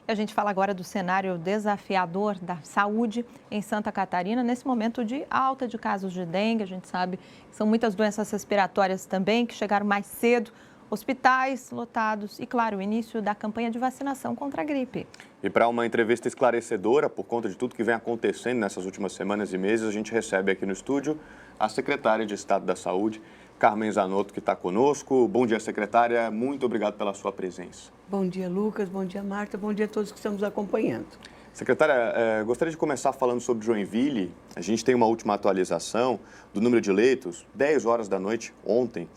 A gente fala agora do cenário desafiador da saúde em Santa Catarina, nesse momento de alta de casos de dengue. A gente sabe que são muitas doenças respiratórias também que chegaram mais cedo, hospitais lotados e, claro, o início da campanha de vacinação contra a gripe. E para uma entrevista esclarecedora, por conta de tudo que vem acontecendo nessas últimas semanas e meses, a gente recebe aqui no estúdio a secretária de Estado da Saúde, Carmen Zanotto, que está conosco. Bom dia, secretária. Muito obrigado pela sua presença. Bom dia, Lucas. Bom dia, Marta. Bom dia a todos que estão nos acompanhando. Secretária, gostaria de começar falando sobre Joinville. A gente tem uma última atualização do número de leitos, 10 horas da noite ontem.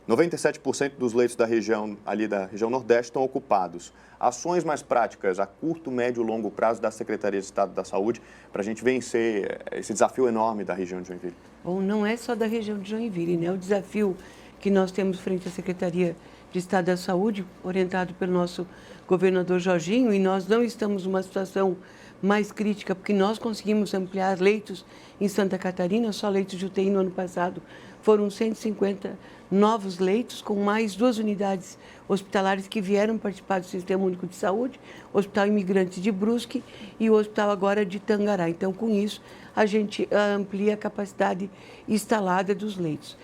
97% dos leitos da região, ali da região Nordeste, estão ocupados. Ações mais práticas a curto, médio e longo prazo da Secretaria de Estado da Saúde para a gente vencer esse desafio enorme da região de Joinville. Bom, não é só da região de Joinville, né? O desafio que nós temos frente à Secretaria de Estado da Saúde, orientado pelo nosso governador Jorginho, e nós não estamos numa situação mais crítica, porque nós conseguimos ampliar leitos em Santa Catarina, só leitos de UTI no ano passado foram 150 novos leitos, com mais 2 unidades hospitalares que vieram participar do Sistema Único de Saúde, o Hospital Imigrante de Brusque e o Hospital agora de Tangará. Então, com isso, a gente amplia a capacidade instalada dos leitos.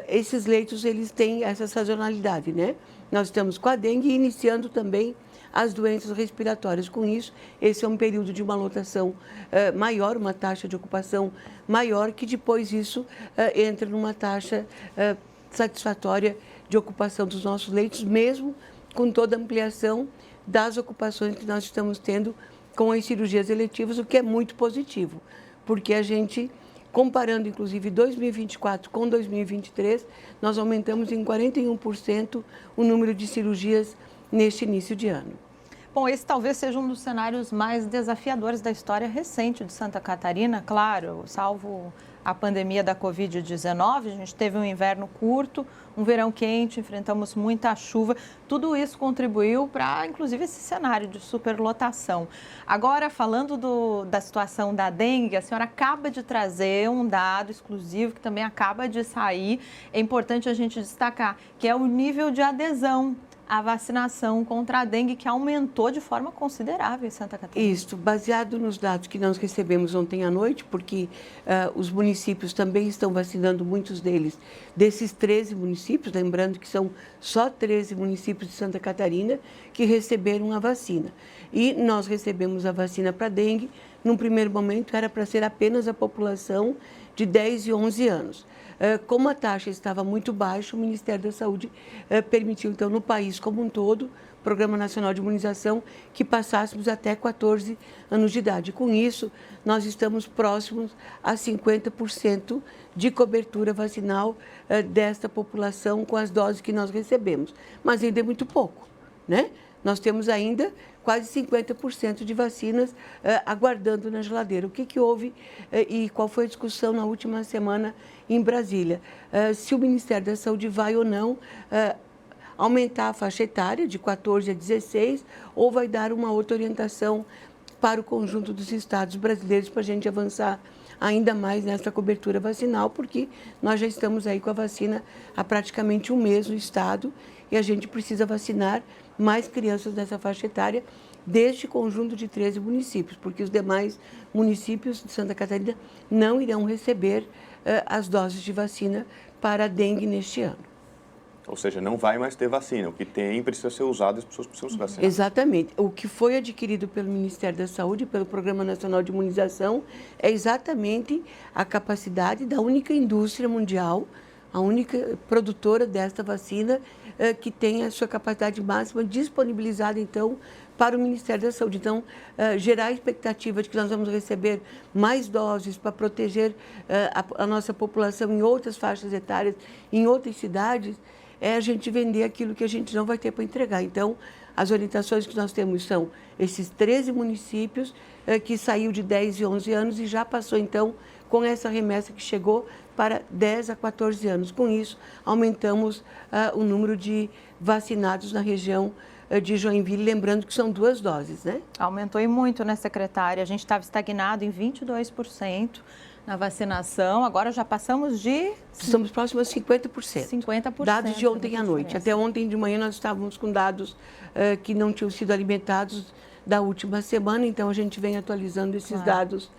Esses leitos, eles têm essa sazonalidade, né? Nós estamos com a dengue e iniciando também as doenças respiratórias. Com isso, esse é um período de uma lotação maior, uma taxa de ocupação maior, que depois isso entra numa taxa satisfatória de ocupação dos nossos leitos, mesmo com toda a ampliação das ocupações que nós estamos tendo com as cirurgias eletivas, o que é muito positivo, porque a gente, comparando inclusive 2024 com 2023, nós aumentamos em 41% o número de cirurgias neste início de ano. Bom, esse talvez seja um dos cenários mais desafiadores da história recente de Santa Catarina, claro, salvo a pandemia da Covid-19, a gente teve um inverno curto, um verão quente, enfrentamos muita chuva, tudo isso contribuiu para, inclusive, esse cenário de superlotação. Agora, falando da situação da dengue, a senhora acaba de trazer um dado exclusivo que também acaba de sair, é importante a gente destacar, que é o nível de adesão a vacinação contra a dengue, que aumentou de forma considerável em Santa Catarina. Isso, baseado nos dados que nós recebemos ontem à noite, porque os municípios também estão vacinando, muitos deles, desses 13 municípios, lembrando que são só 13 municípios de Santa Catarina que receberam a vacina. E nós recebemos a vacina para dengue, num primeiro momento era para ser apenas a população de 10 e 11 anos. Como a taxa estava muito baixa, o Ministério da Saúde permitiu, então, no país como um todo, Programa Nacional de Imunização, que passássemos até 14 anos de idade. Com isso, nós estamos próximos a 50% de cobertura vacinal desta população com as doses que nós recebemos. Mas ainda é muito pouco, né? Nós temos ainda quase 50% de vacinas aguardando na geladeira. O que houve e qual foi a discussão na última semana em Brasília? Se o Ministério da Saúde vai ou não aumentar a faixa etária de 14 a 16 ou vai dar uma outra orientação para o conjunto dos estados brasileiros para a gente avançar ainda mais nessa cobertura vacinal, porque nós já estamos aí com a vacina há praticamente um mês no estado e a gente precisa vacinar mais crianças dessa faixa etária deste conjunto de 13 municípios, porque os demais municípios de Santa Catarina não irão receber as doses de vacina para a dengue neste ano. Ou seja, não vai mais ter vacina. O que tem precisa ser usado e as pessoas precisam se vacinar. Exatamente. O que foi adquirido pelo Ministério da Saúde, pelo Programa Nacional de Imunização, é exatamente a capacidade da única indústria mundial, a única produtora desta vacina, que tem a sua capacidade máxima disponibilizada, então, para o Ministério da Saúde. Então, gerar a expectativa de que nós vamos receber mais doses para proteger a nossa população em outras faixas etárias, em outras cidades, é a gente vender aquilo que a gente não vai ter para entregar. Então, as orientações que nós temos são esses 13 municípios que saiu de 10 e 11 anos e já passou, então, com essa remessa que chegou para 10 a 14 anos. Com isso, aumentamos o número de vacinados na região de Joinville, lembrando que são 2 doses, né? Aumentou e muito, né, secretária? A gente estava estagnado em 22%. na vacinação. Agora já passamos de... Estamos próximos a 50%. 50%. Dados de ontem à noite. Até ontem de manhã nós estávamos com dados que não tinham sido alimentados da última semana, então a gente vem atualizando esses dados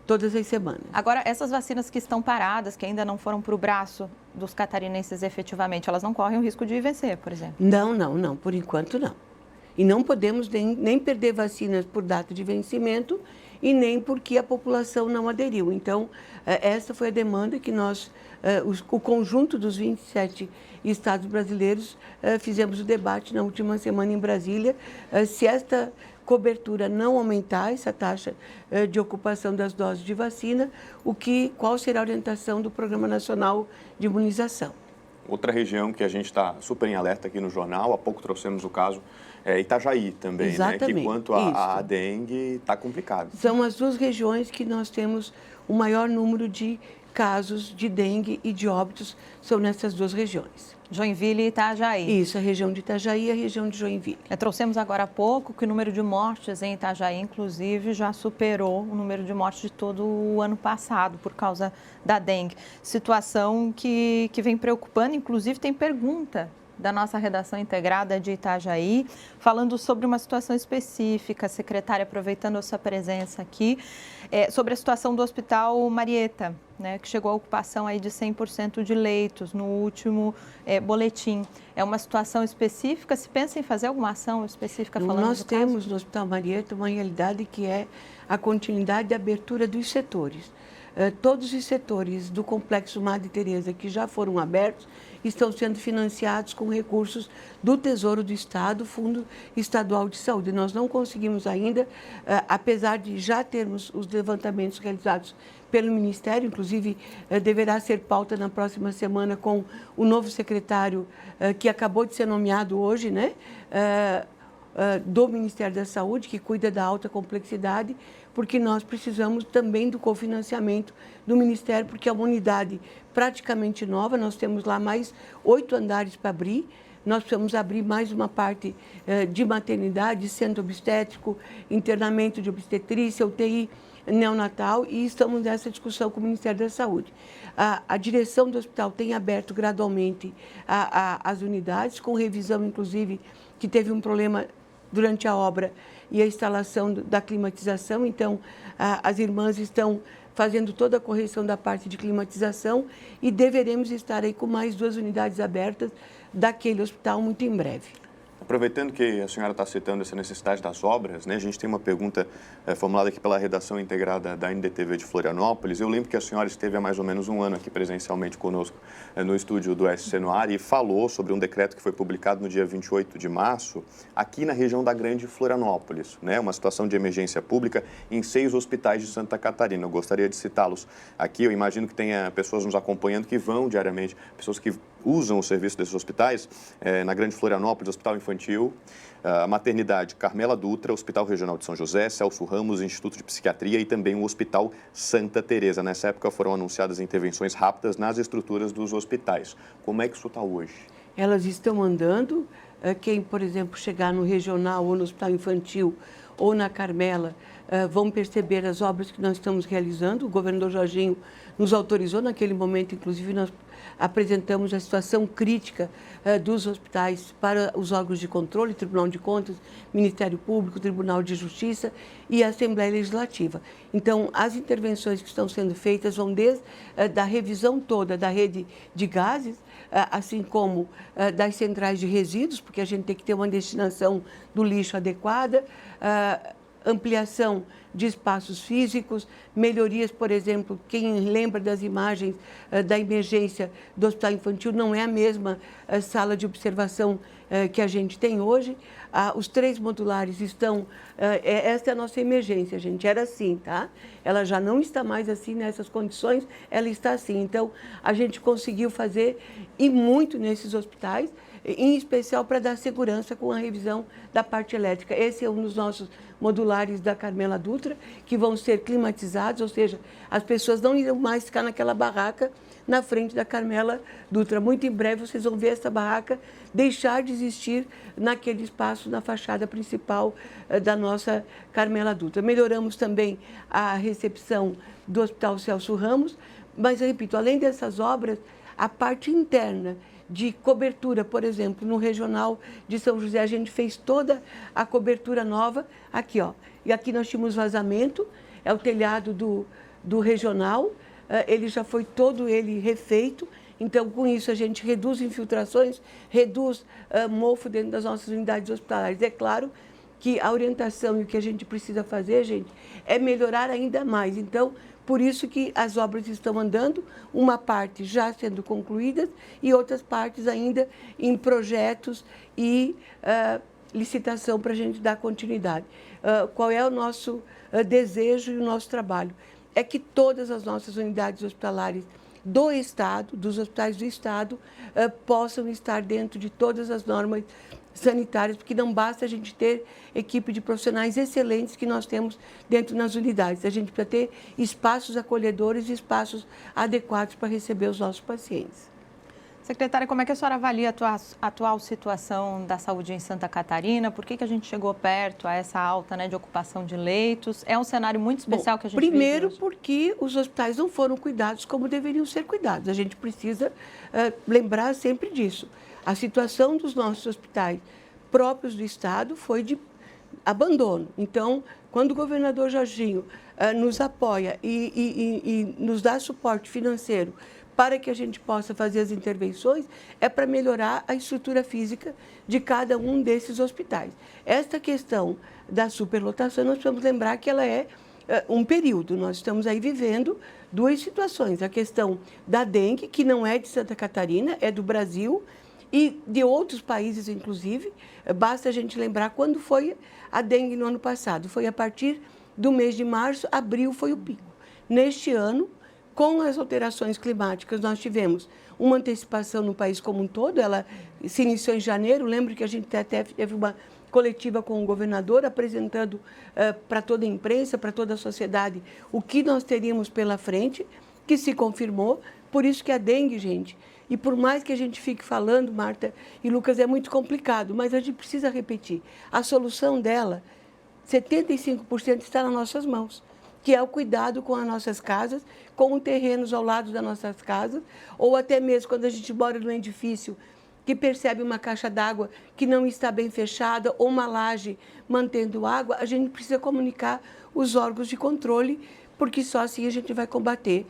todas as semanas. Agora, essas vacinas que estão paradas, que ainda não foram para o braço dos catarinenses efetivamente, elas não correm o risco de vencer, por exemplo? Não, por enquanto não. E não podemos nem perder vacinas por data de vencimento e nem porque a população não aderiu. Então, essa foi a demanda que nós, o conjunto dos 27 estados brasileiros, fizemos o debate na última semana em Brasília. Se esta cobertura não aumentar, essa taxa de ocupação das doses de vacina, qual será a orientação do Programa Nacional de Imunização? Outra região que a gente está super em alerta aqui no jornal, há pouco trouxemos o caso Itajaí também, Exatamente, né? Que quanto à dengue está complicado. São as duas regiões que nós temos o maior número de casos de dengue e de óbitos, são nessas duas regiões. Joinville e Itajaí. Isso, a região de Itajaí e a região de Joinville. Trouxemos agora há pouco que o número de mortes em Itajaí, inclusive, já superou o número de mortes de todo o ano passado por causa da dengue. Situação que vem preocupando, inclusive tem pergunta da nossa redação integrada de Itajaí, falando sobre uma situação específica. Secretária, aproveitando a sua presença aqui, sobre a situação do Hospital Marieta, né, que chegou à ocupação aí de 100% de leitos no último boletim. É uma situação específica? Se pensa em fazer alguma ação específica falando Nós do temos caso? no Hospital Marieta uma realidade que é a continuidade e abertura dos setores. Todos os setores do Complexo Madre Teresa que já foram abertos estão sendo financiados com recursos do Tesouro do Estado, Fundo Estadual de Saúde. Nós não conseguimos ainda, apesar de já termos os levantamentos realizados pelo Ministério, inclusive deverá ser pauta na próxima semana com o novo secretário que acabou de ser nomeado hoje, né? Do Ministério da Saúde, que cuida da alta complexidade, porque nós precisamos também do cofinanciamento do Ministério, porque é uma unidade praticamente nova, nós temos lá mais 8 andares para abrir, nós precisamos abrir mais uma parte de maternidade, centro obstétrico, internamento de obstetrícia, UTI neonatal, e estamos nessa discussão com o Ministério da Saúde. A direção do hospital tem aberto gradualmente as unidades, com revisão, inclusive, que teve um problema durante a obra e a instalação da climatização. Então, as irmãs estão fazendo toda a correção da parte de climatização e deveremos estar aí com mais 2 unidades abertas daquele hospital muito em breve. Aproveitando que a senhora está citando essa necessidade das obras, né, a gente tem uma pergunta formulada aqui pela redação integrada da NDTV de Florianópolis. Eu lembro que a senhora esteve há mais ou menos um ano aqui presencialmente conosco no estúdio do SC no Ar e falou sobre um decreto que foi publicado no dia 28 de março, aqui na região da Grande Florianópolis, né, uma situação de emergência pública em 6 hospitais de Santa Catarina. Eu gostaria de citá-los aqui. Eu imagino que tenha pessoas nos acompanhando que vão diariamente, pessoas que usam o serviço desses hospitais, na Grande Florianópolis, Hospital Infantil, a Maternidade Carmela Dutra, Hospital Regional de São José, Celso Ramos, Instituto de Psiquiatria e também o Hospital Santa Teresa. Nessa época foram anunciadas intervenções rápidas nas estruturas dos hospitais. Como é que isso está hoje? Elas estão andando. Quem, por exemplo, chegar no Regional ou no Hospital Infantil ou na Carmela, vão perceber as obras que nós estamos realizando. O governador Jorginho nos autorizou, naquele momento, inclusive, nós apresentamos a situação crítica dos hospitais para os órgãos de controle, Tribunal de Contas, Ministério Público, Tribunal de Justiça e a Assembleia Legislativa. Então, as intervenções que estão sendo feitas vão desde da revisão toda da rede de gases, assim como das centrais de resíduos, porque a gente tem que ter uma destinação do lixo adequada, ampliação de espaços físicos, melhorias, por exemplo, quem lembra das imagens da emergência do Hospital Infantil, não é a mesma sala de observação que a gente tem hoje. Os 3 modulares estão... essa é a nossa emergência, gente, era assim, tá? Ela já não está mais assim, nessas condições, ela está assim. Então, a gente conseguiu fazer, e muito nesses hospitais, em especial para dar segurança com a revisão da parte elétrica. Esse é um dos nossos modulares da Carmela Dutra, que vão ser climatizados, ou seja, as pessoas não irão mais ficar naquela barraca na frente da Carmela Dutra. Muito em breve vocês vão ver essa barraca deixar de existir naquele espaço, na fachada principal da nossa Carmela Dutra. Melhoramos também a recepção do Hospital Celso Ramos, mas, eu repito, além dessas obras, a parte interna de cobertura, por exemplo, no Regional de São José, a gente fez toda a cobertura nova aqui, ó. E aqui nós tínhamos vazamento, é o telhado do Regional, ele já foi todo ele refeito, então com isso a gente reduz infiltrações, reduz mofo dentro das nossas unidades hospitalares. É claro que a orientação e o que a gente precisa fazer, gente, é melhorar ainda mais. Então, por isso que as obras estão andando, uma parte já sendo concluída e outras partes ainda em projetos e licitação para a gente dar continuidade. Qual é o nosso desejo e o nosso trabalho? É que todas as nossas unidades hospitalares do Estado, dos hospitais do Estado, possam estar dentro de todas as normas sanitárias, porque não basta a gente ter equipe de profissionais excelentes que nós temos dentro das unidades. A gente precisa ter espaços acolhedores e espaços adequados para receber os nossos pacientes. Secretária, como é que a senhora avalia a atual situação da saúde em Santa Catarina? Por que a gente chegou perto a essa alta, né, de ocupação de leitos? É um cenário muito especial que a gente vive primeiro, hoje. Porque os hospitais não foram cuidados como deveriam ser cuidados. A gente precisa lembrar sempre disso. A situação dos nossos hospitais próprios do Estado foi de abandono. Então, quando o governador Jorginho nos apoia e nos dá suporte financeiro para que a gente possa fazer as intervenções, é para melhorar a estrutura física de cada um desses hospitais. Esta questão da superlotação, nós precisamos lembrar que ela é um período. Nós estamos aí vivendo duas situações. A questão da dengue, que não é de Santa Catarina, é do Brasil e de outros países, inclusive. Basta a gente lembrar quando foi a dengue no ano passado. Foi a partir do mês de março, abril foi o pico. Neste ano, com as alterações climáticas, nós tivemos uma antecipação no país como um todo. Ela se iniciou em janeiro. Lembro que a gente até teve uma coletiva com o governador apresentando para toda a imprensa, para toda a sociedade, o que nós teríamos pela frente, que se confirmou. Por isso que a dengue, gente, e por mais que a gente fique falando, Marta e Lucas, é muito complicado, mas a gente precisa repetir. A solução dela, 75% está nas nossas mãos, que é o cuidado com as nossas casas, com os terrenos ao lado das nossas casas, ou até mesmo quando a gente mora num edifício que percebe uma caixa d'água que não está bem fechada, ou uma laje mantendo água, a gente precisa comunicar os órgãos de controle, porque só assim a gente vai combater.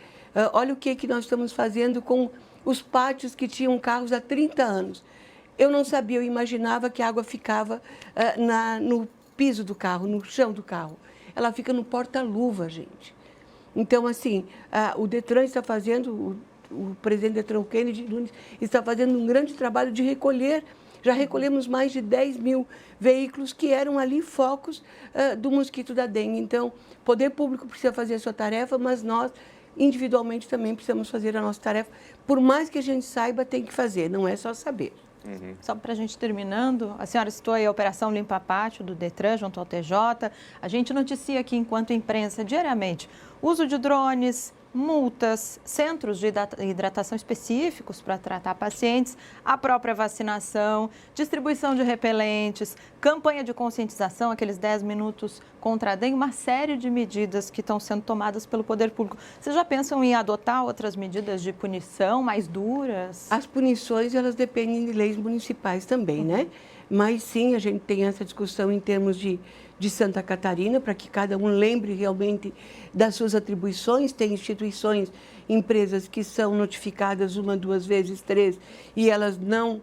Olha o que nós estamos fazendo com os pátios que tinham carros há 30 anos. Eu não sabia, eu imaginava que a água ficava no piso do carro, no chão do carro. Ela fica no porta-luva, gente. Então, assim, o Detran está fazendo, o presidente Detran, Kennedy Nunes, está fazendo um grande trabalho de recolher. Já recolhemos mais de 10 mil veículos que eram ali focos do mosquito da dengue. Então, o poder público precisa fazer a sua tarefa, mas nós, individualmente, também precisamos fazer a nossa tarefa. Por mais que a gente saiba, tem que fazer, não é só saber. Uhum. Só para a gente terminando, a senhora citou aí a Operação Limpa Pátio do Detran junto ao TJ. A gente noticia aqui, enquanto imprensa, diariamente, uso de drones, multas, centros de hidratação específicos para tratar pacientes, a própria vacinação, distribuição de repelentes, campanha de conscientização, aqueles 10 minutos contra a dengue, uma série de medidas que estão sendo tomadas pelo poder público. Vocês já pensam em adotar outras medidas de punição mais duras? As punições, elas dependem de leis municipais também, né? Mas sim, a gente tem essa discussão em termos de Santa Catarina, para que cada um lembre realmente das suas atribuições. Tem instituições, empresas que são notificadas uma, duas vezes, três, e elas não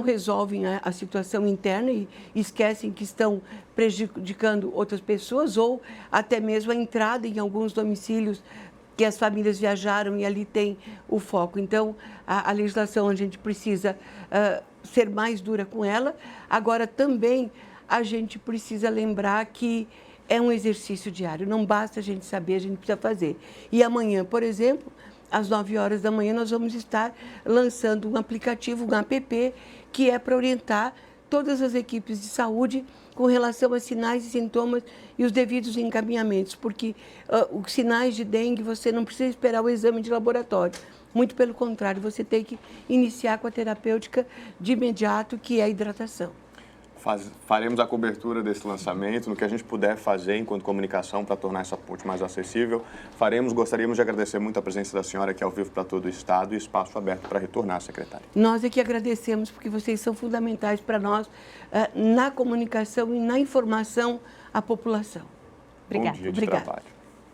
resolvem a situação interna e esquecem que estão prejudicando outras pessoas, ou até mesmo a entrada em alguns domicílios que as famílias viajaram e ali tem o foco. Então, a legislação, a gente precisa ser mais dura com ela. Agora, também, a gente precisa lembrar que é um exercício diário. Não basta a gente saber, a gente precisa fazer. E amanhã, por exemplo, às 9 horas da manhã, nós vamos estar lançando um aplicativo, um app, que é para orientar todas as equipes de saúde com relação a sinais e sintomas e os devidos encaminhamentos, porque os sinais de dengue, você não precisa esperar o exame de laboratório. Muito pelo contrário, você tem que iniciar com a terapêutica de imediato, que é a hidratação. Faremos a cobertura desse lançamento, no que a gente puder fazer enquanto comunicação para tornar essa ponte mais acessível. Gostaríamos de agradecer muito a presença da senhora aqui ao vivo para todo o Estado e espaço aberto para retornar, secretária. Nós é que agradecemos, porque vocês são fundamentais para nós na comunicação e na informação à população. Obrigada. Bom dia de trabalho.